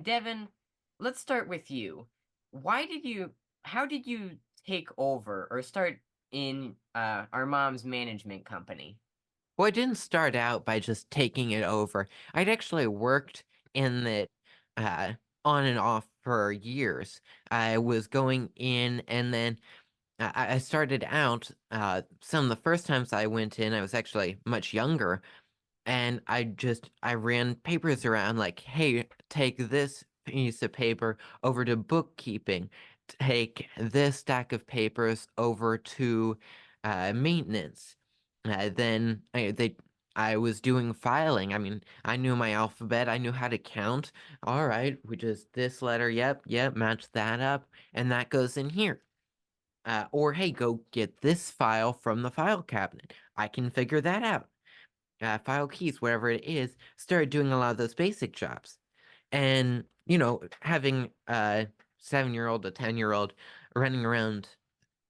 Devin, let's start with you. Why did you, how did you take over or start in our mom's management company? Well, I didn't start out by just taking it over. I'd actually worked in it uh, on and off for years. I was going in, and then I started out. Some of the first times I went in, I was actually much younger, and I ran papers around like, hey, take this piece of paper over to bookkeeping, take this stack of papers over to maintenance. I was doing filing. I mean, I knew my alphabet. I knew how to count. All right, we just this letter. Yep, yep, match that up, and that goes in here. Or hey, go get this file from the file cabinet. I can figure that out. File keys, whatever it is, started doing a lot of those basic jobs. And, having a 7-year-old, a 10-year-old running around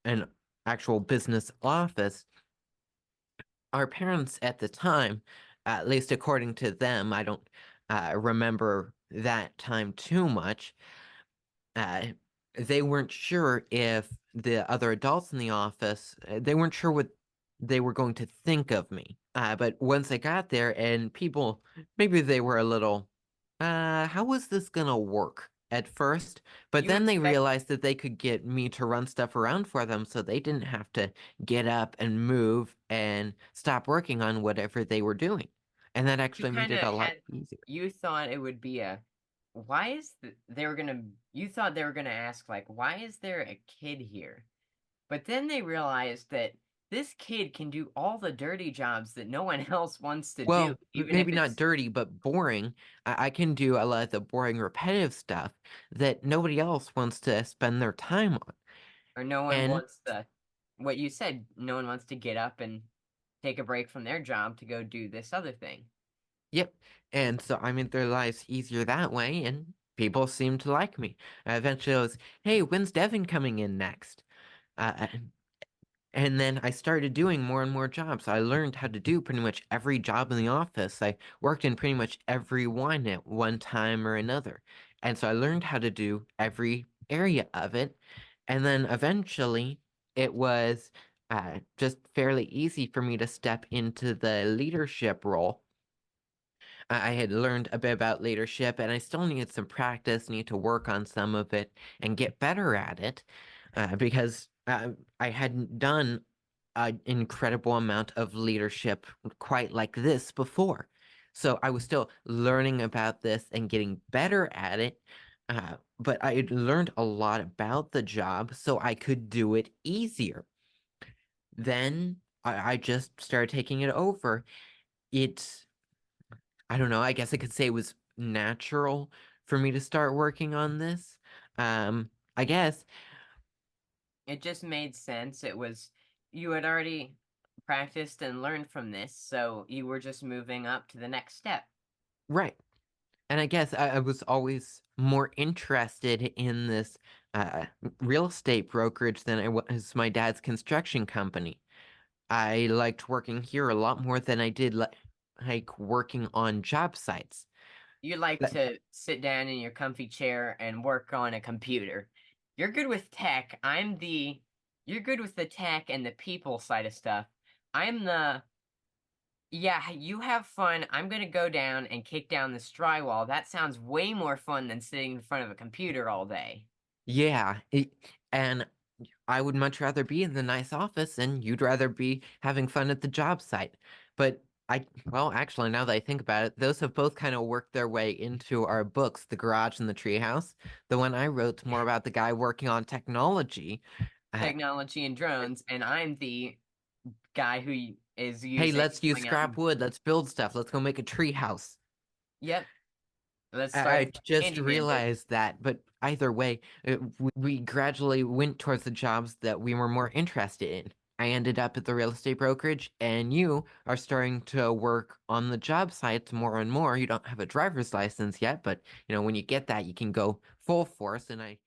an actual business office, our parents at the time, at least according to them, I don't remember that time too much, uh, they weren't sure if the other adults in the office, they weren't sure what they were going to think of me. But once I got there and people, maybe they were a little, how was this gonna work at first? But You then they expect, realized that they could get me to run stuff around for them so they didn't have to get up and move and stop working on whatever they were doing. And that you actually made kind it of a lot had, easier. you thought it would be why is they were gonna, you thought they were gonna ask, like, why is there a kid here? But then they realized that this kid can do all the dirty jobs that no one else wants to do, Well, even if maybe not it's, dirty, but boring. I can do a lot of the boring, repetitive stuff that nobody else wants to spend their time on. or no one And wants to, what you said, no one wants to get up and take a break from their job to go do this other thing. yep. And so I made their lives easier that way, and people seemed to like me. Eventually, it was, hey, when's Devin coming in next? Uh, And then I started doing more and more jobs. I learned how to do pretty much every job in the office. I worked in pretty much every one at one time or another. And so I learned how to do every area of it. And then eventually it was just fairly easy for me to step into the leadership role. I had learned a bit about leadership and I still needed some practice, need to work on some of it and get better at it because I hadn't done an incredible amount of leadership quite like this before. So I was still learning about this and getting better at it. But I had learned a lot about the job so I could do it easier. Then I just started taking it over. It I don't know. I guess I could say it was natural for me to start working on this. I guess. It just made sense. It was, you had already practiced and learned from this, so you were just moving up to the next step. Right. And I guess I was always more interested in this uh, real estate brokerage than I was my dad's construction company. I liked working here a lot more than I did like working on job sites. You like That- to sit down in your comfy chair and work on a computer. You're good with tech. You're good with the tech and the people side of stuff. I'm the, yeah, you have fun. I'm gonna go down and kick down this drywall. That sounds way more fun than sitting in front of a computer all day. yeah, and I would much rather be in the nice office and you'd rather be having fun at the job site. But well, actually, now that I think about it, those have both kind of worked their way into our books, The Garage and the Treehouse. The one I wrote more about the guy working on technology. Uh, Technology and drones, and I'm the guy who is hey, using let's use going out scrap and, wood. Let's build stuff. Let's go make a tree house. yep, let's I start just handyman business. realized that, but either way, we gradually went towards the jobs that we were more interested in. I ended up at the real estate brokerage, and you are starting to work on the job sites more and more. You don't have a driver's license yet, but when you get that, you can go full force. And I